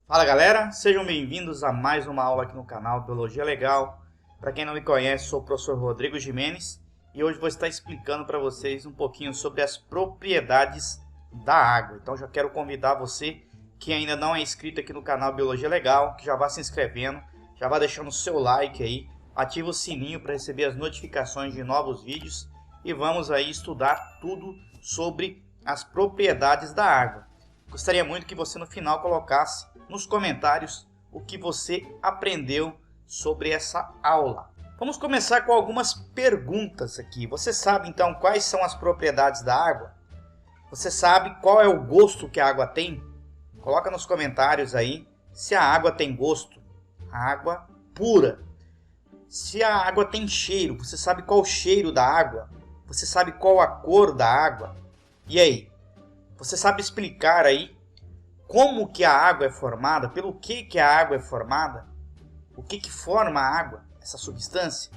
Fala galera, sejam bem-vindos a mais uma aula aqui no canal Biologia Legal. Para quem não me conhece, sou o professor Rodrigo Gimenez e hoje vou estar explicando para vocês um pouquinho sobre as propriedades da água. Então já quero convidar você que ainda não é inscrito aqui no canal Biologia Legal, que já vá se inscrevendo, já vá deixando o seu like aí, ativa o sininho para receber as notificações de novos vídeos e vamos aí estudar tudo sobre as propriedades da água. Gostaria muito que você no final colocasse nos comentários o que você aprendeu sobre essa aula. Vamos começar com algumas perguntas aqui. Você sabe então quais são as propriedades da água? Você sabe qual é o gosto que a água tem? Coloca nos comentários aí se a água tem gosto. A água pura. Se a água tem cheiro, você sabe qual o cheiro da água? Você sabe qual a cor da água? E aí? Você sabe explicar aí como que a água é formada? Pelo que a água é formada? O que forma a água? Essa substância?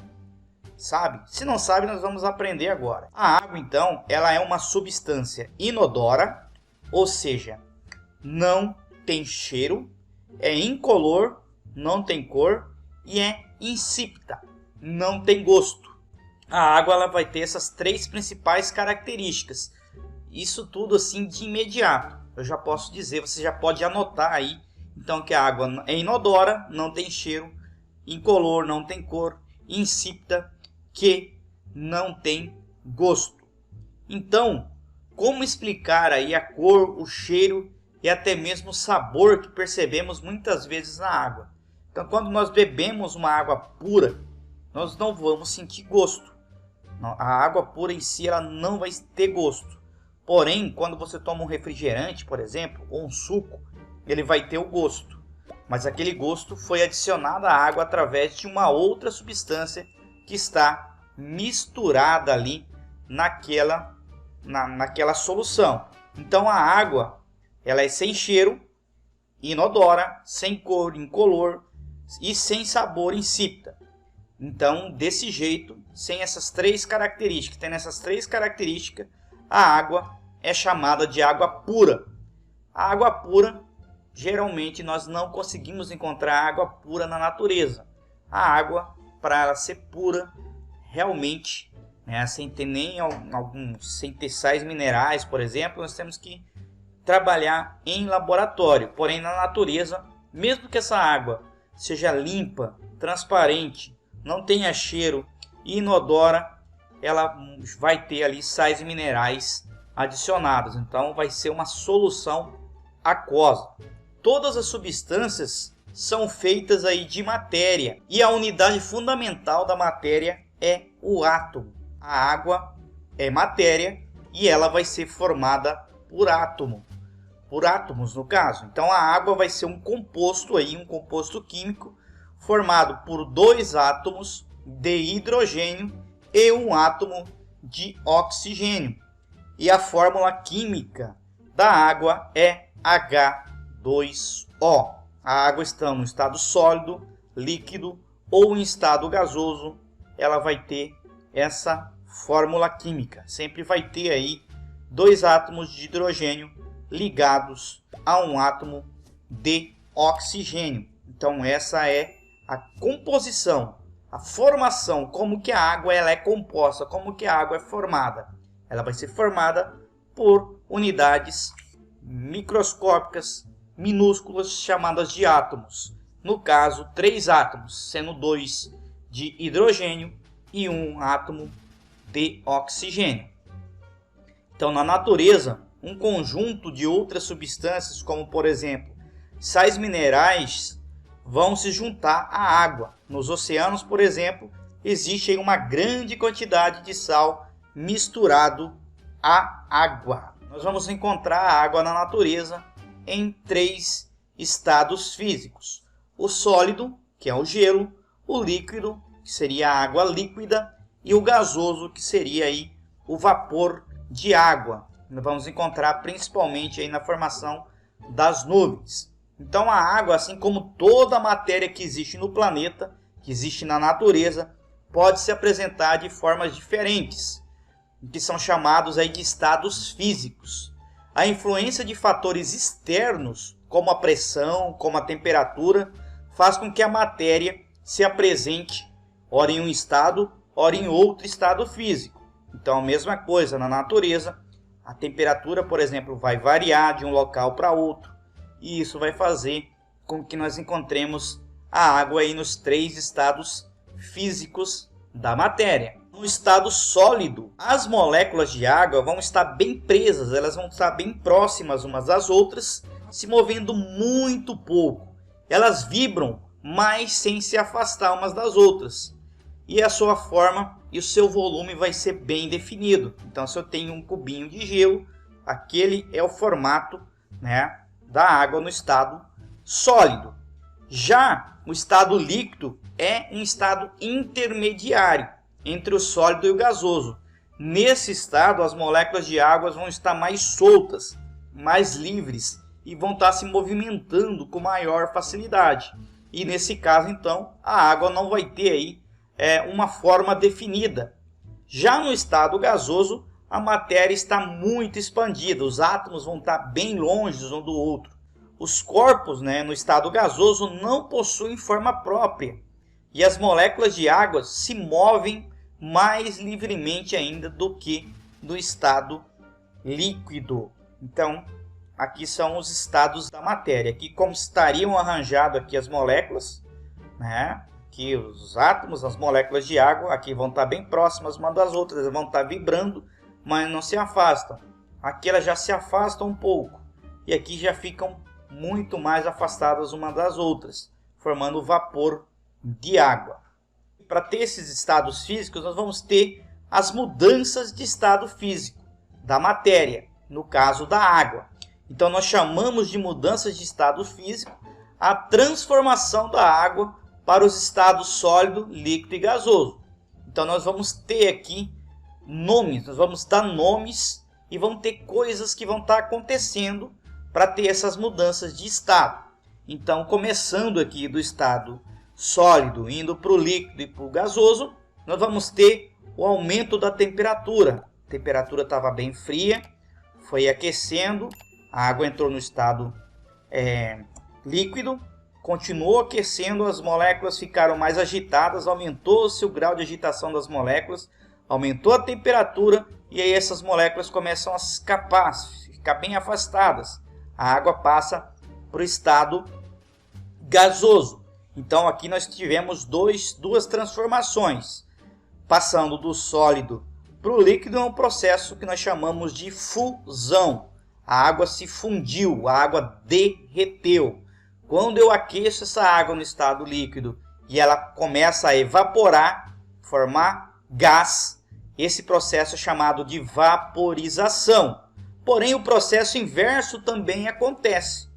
Sabe? Se não sabe, nós vamos aprender agora. A água, então, ela é uma substância inodora, ou seja, não tem cheiro, é incolor, não tem cor e é insípida, não tem gosto. A água ela vai ter essas três principais características. Isso tudo assim de imediato. Eu já posso dizer, você já pode anotar aí, então, que a água é inodora, não tem cheiro, incolor, não tem cor, insípida, que não tem gosto. Então, como explicar aí a cor, o cheiro e até mesmo o sabor que percebemos muitas vezes na água? Então, quando nós bebemos uma água pura, nós não vamos sentir gosto. A água pura em si ela não vai ter gosto. Porém, quando você toma um refrigerante, por exemplo, ou um suco, ele vai ter o gosto. Mas aquele gosto foi adicionado à água através de uma outra substância que está misturada ali naquela solução. Então a água ela é sem cheiro, inodora, sem cor, incolor e sem sabor, insípida. Então, desse jeito, sem essas três características, tendo essas três características, a água é chamada de água pura. A água pura, geralmente nós não conseguimos encontrar água pura na natureza. A água, para ela ser pura, realmente, sem ter sais minerais, por exemplo, nós temos que trabalhar em laboratório. Porém, na natureza, mesmo que essa água seja limpa, transparente, não tenha cheiro e inodora, ela vai ter ali sais minerais adicionados. Então vai ser uma solução aquosa. Todas as substâncias são feitas aí de matéria e a unidade fundamental da matéria é o átomo. A água é matéria e ela vai ser formada por átomos no caso. Então a água vai ser um composto químico formado por dois átomos de hidrogênio e um átomo de oxigênio. E a fórmula química da água é H2O. A água está no estado sólido, líquido ou em estado gasoso, ela vai ter essa fórmula química. Sempre vai ter aí dois átomos de hidrogênio ligados a um átomo de oxigênio. Então essa é a composição, a formação, como que a água ela é composta, como que a água é formada. Ela vai ser formada por unidades microscópicas, minúsculas, chamadas de átomos. No caso, 3 átomos, sendo 2 de hidrogênio e um átomo de oxigênio. Então, na natureza, um conjunto de outras substâncias, como por exemplo, sais minerais, vão se juntar à água. Nos oceanos, por exemplo, existe uma grande quantidade de sal misturado à água. Nós vamos encontrar a água na natureza em 3 estados físicos. O sólido, que é o gelo, o líquido, que seria a água líquida, e o gasoso, que seria aí o vapor de água. Nós vamos encontrar principalmente aí na formação das nuvens. Então a água, assim como toda a matéria que existe no planeta, que existe na natureza, pode se apresentar de formas diferentes, que são chamados aí de estados físicos. A influência de fatores externos como a pressão, como a temperatura, faz com que a matéria se apresente ora em um estado, ora em outro estado físico. Então a mesma coisa na natureza, a temperatura, por exemplo, vai variar de um local para outro, e isso vai fazer com que nós encontremos a água aí nos 3 estados físicos da matéria. No estado sólido, as moléculas de água vão estar bem presas, elas vão estar bem próximas umas das outras, se movendo muito pouco. Elas vibram, mas sem se afastar umas das outras. E a sua forma e o seu volume vai ser bem definido. Então, se eu tenho um cubinho de gelo, aquele é o formato, né, da água no estado sólido. Já o estado líquido é um estado intermediário entre o sólido e o gasoso. Nesse estado, as moléculas de água vão estar mais soltas, mais livres e vão estar se movimentando com maior facilidade. E nesse caso, então, a água não vai ter aí uma forma definida. Já no estado gasoso, a matéria está muito expandida, os átomos vão estar bem longe um do outro. Os corpos, né, no estado gasoso não possuem forma própria e as moléculas de água se movem mais livremente ainda do que no estado líquido. Então, aqui são os estados da matéria. Aqui como estariam arranjadas aqui as moléculas, né? Aqui os átomos, as moléculas de água, aqui vão estar bem próximas umas das outras, vão estar vibrando, mas não se afastam. Aqui elas já se afastam um pouco e aqui já ficam muito mais afastadas umas das outras, formando vapor de água. Para ter esses estados físicos, nós vamos ter as mudanças de estado físico da matéria, no caso da água. Então nós chamamos de mudanças de estado físico a transformação da água para os estados sólido, líquido e gasoso. Então nós vamos ter aqui nomes, nós vamos dar nomes e vamos ter coisas que vão estar acontecendo para ter essas mudanças de estado. Então, começando aqui do estado sólido, indo para o líquido e para o gasoso, nós vamos ter o aumento da temperatura. A temperatura estava bem fria, foi aquecendo, a água entrou no estado líquido, continuou aquecendo, as moléculas ficaram mais agitadas, aumentou-se o grau de agitação das moléculas, aumentou a temperatura e aí essas moléculas começam a escapar, ficar bem afastadas. A água passa para o estado gasoso. Então aqui nós tivemos duas transformações. Passando do sólido para o líquido é um processo que nós chamamos de fusão. A água se fundiu, a água derreteu. Quando eu aqueço essa água no estado líquido e ela começa a evaporar, formar gás, esse processo é chamado de vaporização. Porém, o processo inverso também acontece.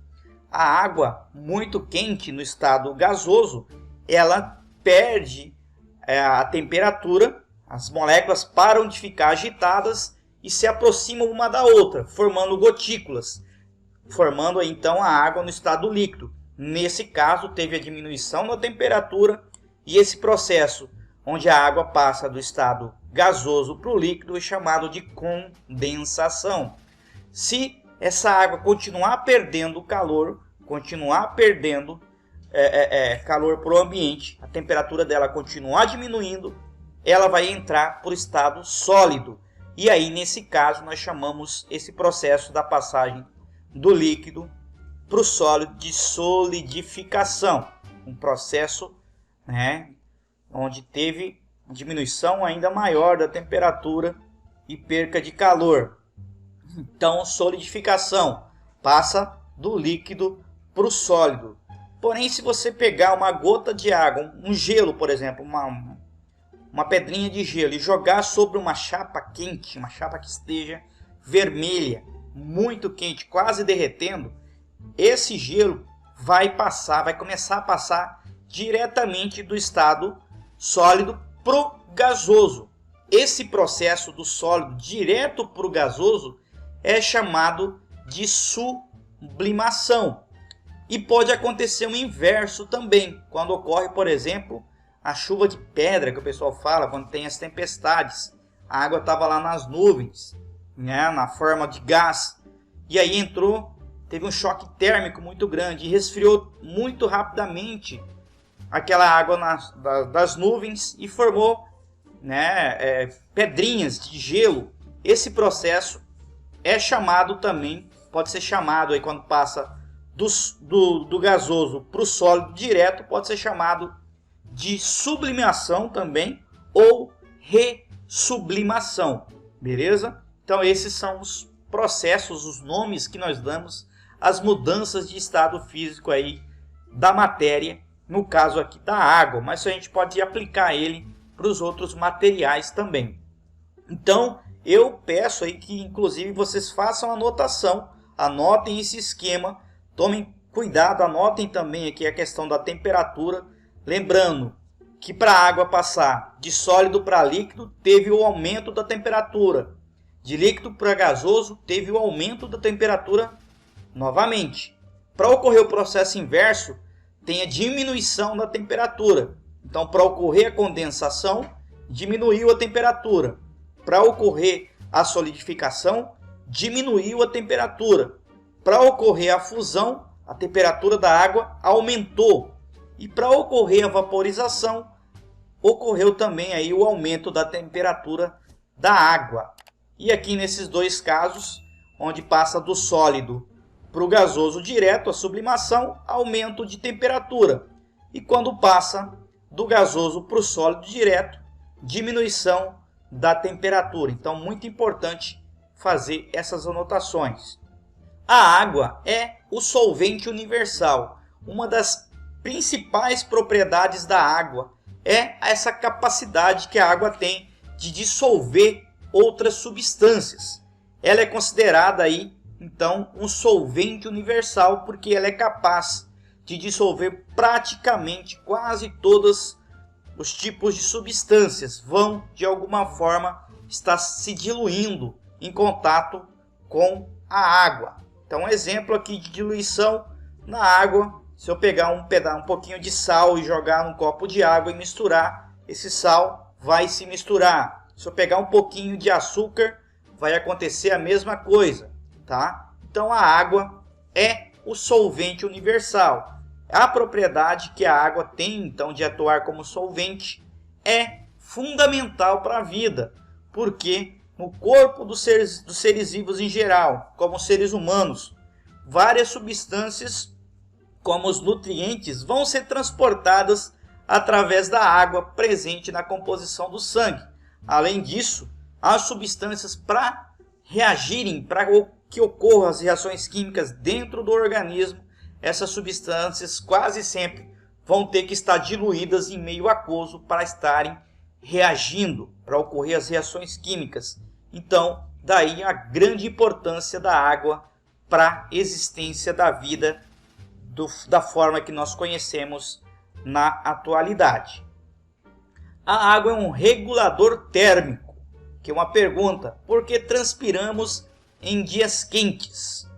A água muito quente no estado gasoso, ela perde a temperatura, as moléculas param de ficar agitadas e se aproximam uma da outra, formando gotículas, formando então a água no estado líquido. Nesse caso, teve a diminuição da temperatura e esse processo, onde a água passa do estado gasoso para o líquido, é chamado de condensação. Se essa água continuar perdendo calor, continuar perdendo calor para o ambiente, a temperatura dela continuar diminuindo, ela vai entrar para o estado sólido. E aí, nesse caso, nós chamamos esse processo da passagem do líquido para o sólido de solidificação. Um processo, né, onde teve diminuição ainda maior da temperatura e perca de calor. Então, solidificação passa do líquido para o sólido. Porém, se você pegar uma gota de água, um gelo, por exemplo, uma pedrinha de gelo e jogar sobre uma chapa quente, uma chapa que esteja vermelha, muito quente, quase derretendo, esse gelo vai começar a passar diretamente do estado sólido para o gasoso. Esse processo do sólido direto para o gasoso é chamado de sublimação. E pode acontecer o inverso também, quando ocorre, por exemplo, a chuva de pedra, que o pessoal fala, quando tem as tempestades. A água estava lá nas nuvens, né, na forma de gás, e aí entrou teve um choque térmico muito grande e resfriou muito rapidamente aquela água das nuvens e formou, né, pedrinhas de gelo. Esse processo é chamado também, pode ser chamado aí quando passa do gasoso para o sólido direto, pode ser chamado de sublimação também ou ressublimação, beleza? Então esses são os processos, os nomes que nós damos às mudanças de estado físico aí da matéria, no caso aqui da água, mas a gente pode aplicar ele para os outros materiais também. Então eu peço aí que inclusive vocês façam anotação, anotem esse esquema, tomem cuidado, anotem também aqui a questão da temperatura, lembrando que para a água passar de sólido para líquido teve o aumento da temperatura, de líquido para gasoso teve o aumento da temperatura novamente. Para ocorrer o processo inverso, tem a diminuição da temperatura. Então, para ocorrer a condensação, diminuiu a temperatura. Para ocorrer a solidificação, diminuiu a temperatura. Para ocorrer a fusão, a temperatura da água aumentou. E para ocorrer a vaporização, ocorreu também aí o aumento da temperatura da água. E aqui nesses dois casos, onde passa do sólido para o gasoso direto, a sublimação, aumento de temperatura. E quando passa do gasoso para o sólido direto, diminuição da temperatura. Então, muito importante fazer essas anotações. A água é o solvente universal. Uma das principais propriedades da água é essa capacidade que a água tem de dissolver outras substâncias. Ela é considerada aí, então, um solvente universal porque ela é capaz de dissolver praticamente quase todos os tipos de substâncias. Vão, de alguma forma, estar se diluindo em contato com a água. Então, um exemplo aqui de diluição na água. Se eu pegar um pouquinho de sal e jogar num copo de água e misturar, esse sal vai se misturar. Se eu pegar um pouquinho de açúcar, vai acontecer a mesma coisa, tá? Então a água é o solvente universal. A propriedade que a água tem, então, de atuar como solvente é fundamental para a vida, porque no corpo dos seres vivos em geral, como os seres humanos, várias substâncias como os nutrientes vão ser transportadas através da água presente na composição do sangue. Além disso, as substâncias para reagirem, para que ocorram as reações químicas dentro do organismo, essas substâncias quase sempre vão ter que estar diluídas em meio aquoso para estarem reagindo, para ocorrer as reações químicas. Então, daí a grande importância da água para a existência da vida da forma que nós conhecemos na atualidade. A água é um regulador térmico, que é uma pergunta: por que transpiramos em dias quentes?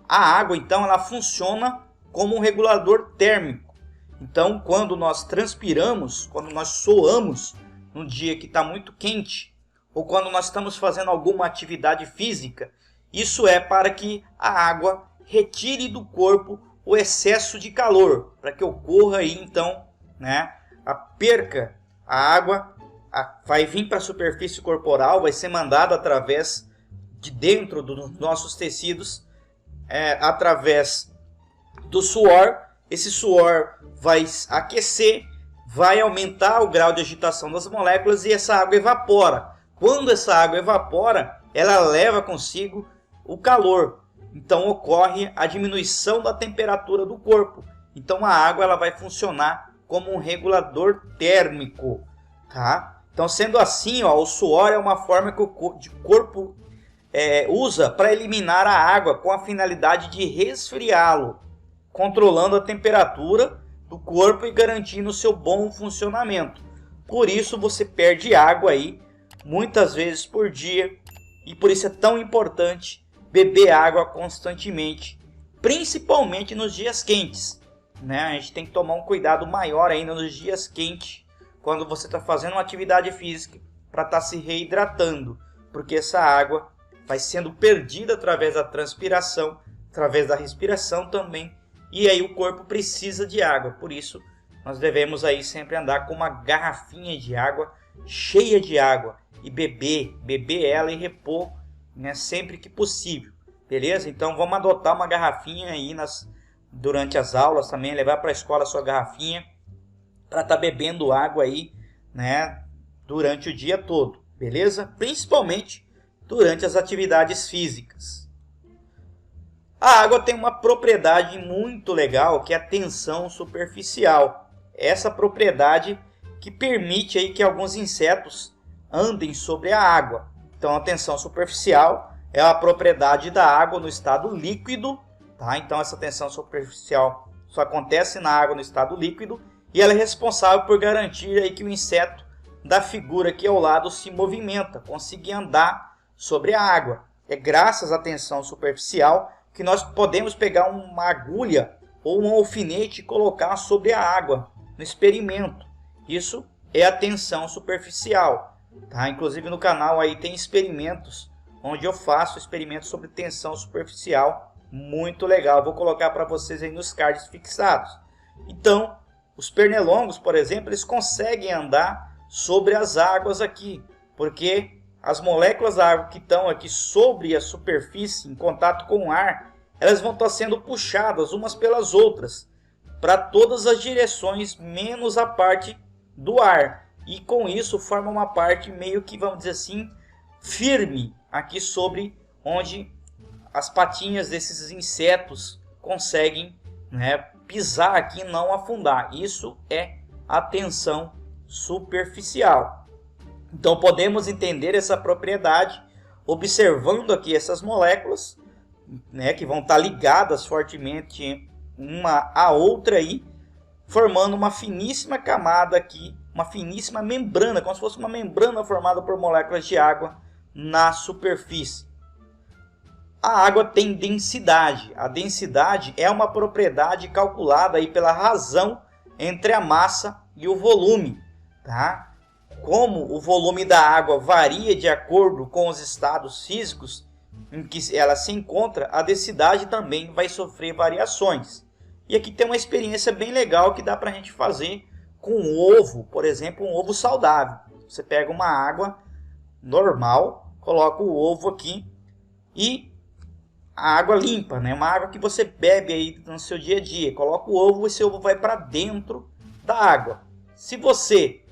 A água, então, ela funciona como um regulador térmico. Então, quando nós transpiramos, quando nós suamos num dia que está muito quente, ou quando nós estamos fazendo alguma atividade física, isso é para que a água retire do corpo o excesso de calor, para que ocorra aí então, né, a perca. A água vai vir para a superfície corporal, vai ser mandada através de dentro dos nossos tecidos, através do suor. Esse suor vai aquecer, vai aumentar o grau de agitação das moléculas e essa água evapora. Quando essa água evapora, ela leva consigo o calor. Então ocorre a diminuição da temperatura do corpo. Então a água ela vai funcionar como um regulador térmico, tá? Então, sendo assim, o suor é uma forma que o corpo usa para eliminar a água com a finalidade de resfriá-lo, controlando a temperatura do corpo e garantindo o seu bom funcionamento. Por isso você perde água aí muitas vezes por dia e por isso é tão importante beber água constantemente, principalmente nos dias quentes, né? A gente tem que tomar um cuidado maior ainda nos dias quentes, quando você está fazendo uma atividade física, para estar se reidratando, porque essa água vai sendo perdida através da transpiração, através da respiração também. E aí o corpo precisa de água, por isso nós devemos aí sempre andar com uma garrafinha de água, cheia de água, e beber ela e repor, né, sempre que possível, beleza? Então vamos adotar uma garrafinha aí durante as aulas também, levar para a escola a sua garrafinha, para estar bebendo água aí, né, durante o dia todo, beleza? Principalmente durante as atividades físicas. A água tem uma propriedade muito legal, que é a tensão superficial. Essa propriedade que permite aí que alguns insetos andem sobre a água. Então a tensão superficial é a propriedade da água no estado líquido, tá? Então essa tensão superficial só acontece na água no estado líquido e ela é responsável por garantir aí que o inseto da figura aqui ao lado se movimenta, consiga andar sobre a água. É graças à tensão superficial que nós podemos pegar uma agulha ou um alfinete e colocar sobre a água no experimento. Isso é a tensão superficial, tá? Inclusive no canal aí tem experimentos onde eu faço experimentos sobre tensão superficial, muito legal. Vou colocar para vocês aí nos cards fixados. Então, os pernilongos, por exemplo, eles conseguem andar sobre as águas aqui, porque as moléculas da água que estão aqui sobre a superfície, em contato com o ar, elas vão estar sendo puxadas umas pelas outras, para todas as direções, menos a parte do ar. E com isso forma uma parte meio que, vamos dizer assim, firme, aqui sobre onde as patinhas desses insetos conseguem, né, pisar aqui e não afundar. Isso é a tensão superficial. Então podemos entender essa propriedade observando aqui essas moléculas, né, que vão estar ligadas fortemente uma à outra aí, formando uma finíssima camada aqui, uma finíssima membrana, como se fosse uma membrana formada por moléculas de água na superfície. A água tem densidade. A densidade é uma propriedade calculada aí pela razão entre a massa e o volume, tá? Como o volume da água varia de acordo com os estados físicos em que ela se encontra, a densidade também vai sofrer variações. E aqui tem uma experiência bem legal que dá para a gente fazer com um ovo, por exemplo, um ovo saudável. Você pega uma água normal, coloca o ovo aqui e a água limpa, né? Uma água que você bebe aí no seu dia a dia. Coloca o ovo e esse ovo vai para dentro da água. Se você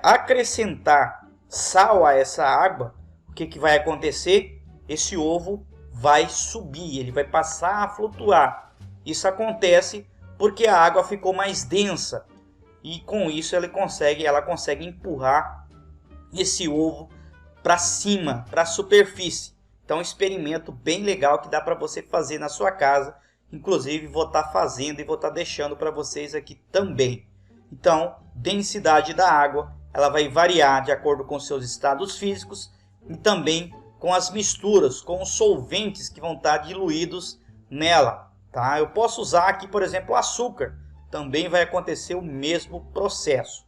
acrescentar sal a essa água, o que vai acontecer? Esse ovo vai subir, ele vai passar a flutuar. Isso acontece porque a água ficou mais densa e com isso ela consegue empurrar esse ovo para cima, para a superfície. Então, um experimento bem legal que dá para você fazer na sua casa. Inclusive, vou estar fazendo e vou estar deixando para vocês aqui também. Então, densidade da água, ela vai variar de acordo com seus estados físicos e também com as misturas, com os solventes que vão estar diluídos nela, tá? Eu posso usar aqui, por exemplo, açúcar. Também vai acontecer o mesmo processo.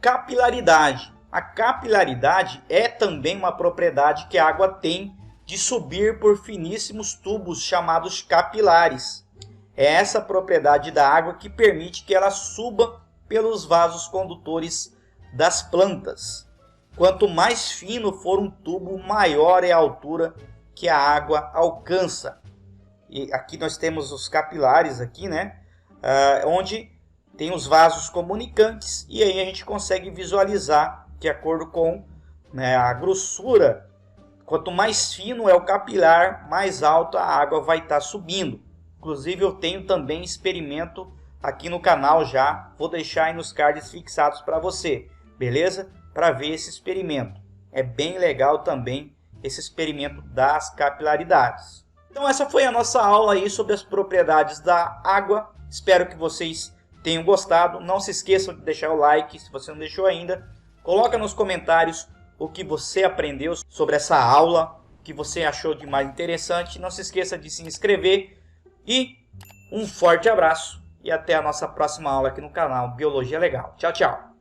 Capilaridade. A capilaridade é também uma propriedade que a água tem de subir por finíssimos tubos chamados capilares. É essa propriedade da água que permite que ela suba pelos vasos condutores das plantas. Quanto mais fino for um tubo, maior é a altura que a água alcança. E aqui nós temos os capilares aqui, né? Onde tem os vasos comunicantes e aí a gente consegue visualizar de acordo com, né, a grossura. Quanto mais fino é o capilar, mais alto a água vai estar subindo. Inclusive eu tenho também experimento aqui no canal já. Vou deixar aí nos cards fixados para você, beleza? Para ver esse experimento. É bem legal também esse experimento das capilaridades. Então essa foi a nossa aula aí sobre as propriedades da água. Espero que vocês tenham gostado. Não se esqueçam de deixar o like se você não deixou ainda. Coloca nos comentários o que você aprendeu sobre essa aula, o que você achou de mais interessante. Não se esqueça de se inscrever e um forte abraço e até a nossa próxima aula aqui no canal Biologia Legal. Tchau, tchau!